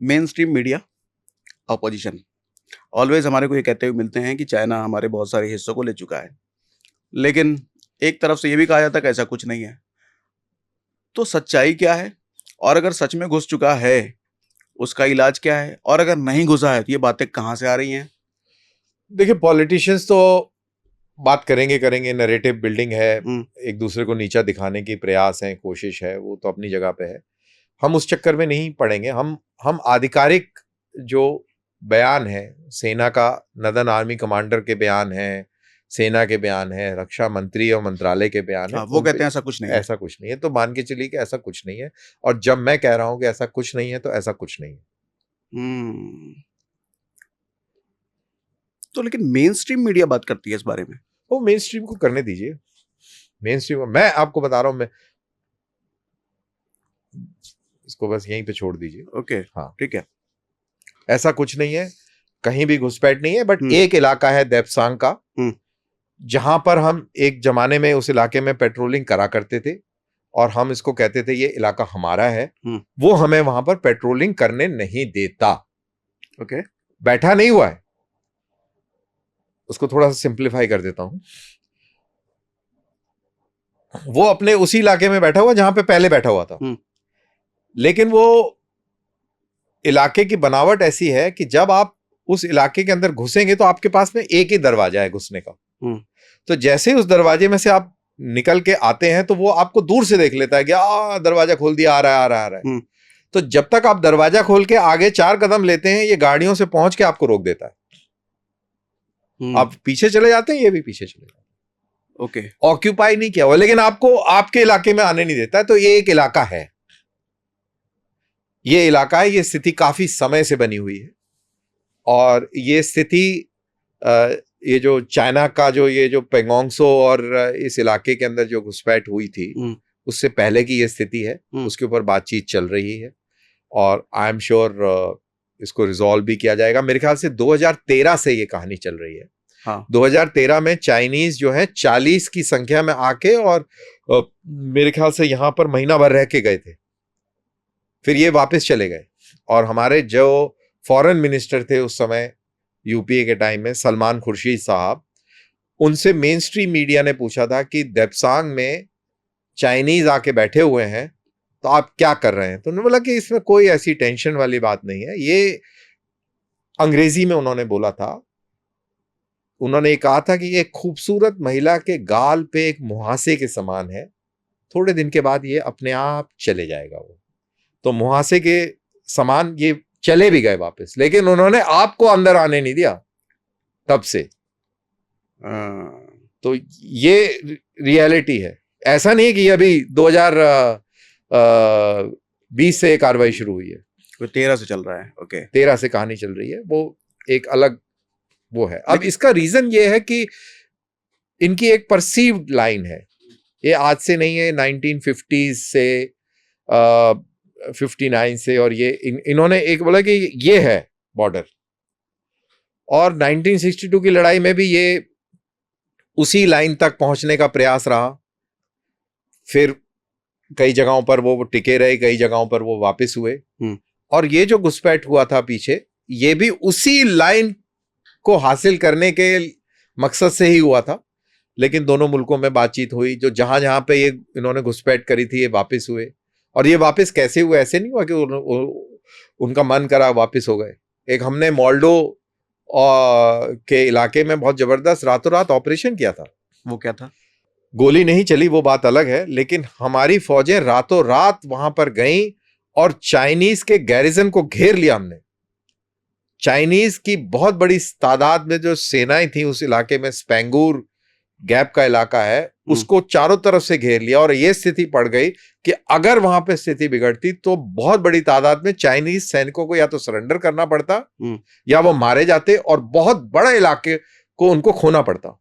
Main stream media, opposition always हमारे को ये कहते हुए मिलते हैं कि चाइना हमारे बहुत सारे हिस्सों को ले चुका है, लेकिन एक तरफ से ये भी कहा जाता है कि ऐसा कुछ नहीं है। तो सच्चाई क्या है, और अगर सच में घुस चुका है उसका इलाज क्या है, और अगर नहीं घुसा है तो ये बातें कहाँ से आ रही हैं? देखिए, पॉलिटिशियंस तो बात करेंगे, नैरेटिव बिल्डिंग है, एक दूसरे को नीचा दिखाने की प्रयास है, कोशिश है, वो तो अपनी जगह पे है। हम उस चक्कर में नहीं पड़ेंगे। हम आधिकारिक जो बयान है, सेना का, नदन आर्मी कमांडर के बयान है, सेना के बयान है, रक्षा मंत्री और मंत्रालय के बयान है, वो कहते हैं ऐसा कुछ नहीं है। ऐसा कुछ नहीं है, तो मान के चलिए कि ऐसा कुछ नहीं है। और जब मैं कह रहा हूं कि ऐसा कुछ नहीं है, तो ऐसा कुछ नहीं है। तो लेकिन मेन स्ट्रीम मीडिया बात करती है इस बारे में। वो मेन स्ट्रीम को करने दीजिए। मेन स्ट्रीम, मैं आपको बता रहा हूं, मैं इसको बस यहीं पे छोड़ दीजिए। ओके, हाँ, ठीक है। ऐसा कुछ नहीं है, कहीं भी घुसपैठ नहीं है। बट एक इलाका है देपसांग का, जहां पर हम एक जमाने में उस इलाके में पेट्रोलिंग करा करते थे, और हम इसको कहते थे ये इलाका हमारा है। वो हमें वहां पर पेट्रोलिंग करने नहीं देता। ओके, बैठा नहीं हुआ है, उसको थोड़ा सा सिंप्लीफाई कर देता हूं। वो अपने उसी इलाके में बैठा हुआ जहां पे पहले बैठा हुआ था, लेकिन वो इलाके की बनावट ऐसी है कि जब आप उस इलाके के अंदर घुसेंगे तो आपके पास में एक ही दरवाजा है घुसने का। तो जैसे उस दरवाजे में से आप निकल के आते हैं तो वो आपको दूर से देख लेता है कि दरवाजा खोल दिया, आ रहा है। तो जब तक आप दरवाजा खोल के आगे 4 कदम लेते हैं, ये गाड़ियों से पहुंच के आपको रोक देता है। आप पीछे चले जाते हैं, ये भी पीछे चले जाते हैं। ओके, ऑक्यूपाई नहीं किया हुआ, लेकिन आपको आपके इलाके में आने नहीं देता है। तो ये एक इलाका है, ये इलाका है, ये स्थिति काफी समय से बनी हुई है। और ये स्थिति, ये जो चाइना का ये जो पेंगोंगसो और इस इलाके के अंदर जो घुसपैठ हुई थी, उससे पहले की ये स्थिति है। उसके ऊपर बातचीत चल रही है, और आई एम श्योर इसको रिजॉल्व भी किया जाएगा। मेरे ख्याल से 2013 से ये कहानी चल रही है। हाँ। 2013 में चाइनीज जो है 40 की संख्या में आके, और मेरे ख्याल से यहां पर महीना भर रह के गए थे, फिर ये वापस चले गए। और हमारे जो फॉरेन मिनिस्टर थे उस समय यूपीए के टाइम में, सलमान खुर्शीद साहब, उनसे मेन स्ट्रीम मीडिया ने पूछा था कि देपसांग में चाइनीज आके बैठे हुए हैं, तो आप क्या कर रहे हैं? तो उन्होंने बोला कि इसमें कोई ऐसी टेंशन वाली बात नहीं है। ये अंग्रेजी में उन्होंने बोला था। उन्होंने कहा था कि ये खूबसूरत महिला के गाल पे एक मुहासे के समान है, थोड़े दिन के बाद ये अपने आप चले जाएगा। वो तो मुहासे के समान ये चले भी गए वापस, लेकिन उन्होंने आपको अंदर आने नहीं दिया तब से। तो ये रियलिटी है। ऐसा नहीं कि अभी 2020 से कार्रवाई शुरू हुई है, 13 से चल रहा है। ओके, 13 से कहानी चल रही है, वो एक अलग वो है। अब इसका रीजन ये है कि इनकी एक परसीव्ड लाइन है, ये आज से नहीं है, 1950s से 59 से, और ये इन्होंने एक बोला कि ये है बॉर्डर। और 1962 की लड़ाई में भी ये उसी लाइन तक पहुंचने का प्रयास रहा। फिर कई जगहों पर वो टिके रहे, कई जगहों पर वो वापस हुए। और ये जो घुसपैठ हुआ था पीछे, ये भी उसी लाइन को हासिल करने के मकसद से ही हुआ था। लेकिन दोनों मुल्कों में बातचीत हुई, जो जहां जहां पे ये इन्होंने घुसपैठ करी थी, ये वापस हुए। और ये वापस कैसे हुए? ऐसे नहीं हुआ कि उनका मन करा वापस हो गए। एक हमने मोल्डो के इलाके में बहुत जबरदस्त रातों रात ऑपरेशन किया था। वो क्या था? गोली नहीं चली, वो बात अलग है, लेकिन हमारी फौजें रातों रात वहां पर गईं और चाइनीज के गैरिजन को घेर लिया हमने। चाइनीज की बहुत बड़ी तादाद में जो सेनाएं थी उस इलाके में, स्पेंगूर गैप का इलाका है, उसको चारों तरफ से घेर लिया। और यह स्थिति पड़ गई कि अगर वहां पे स्थिति बिगड़ती तो बहुत बड़ी तादाद में चाइनीज सैनिकों को या तो सरेंडर करना पड़ता, या वो मारे जाते, और बहुत बड़ा इलाके को उनको खोना पड़ता।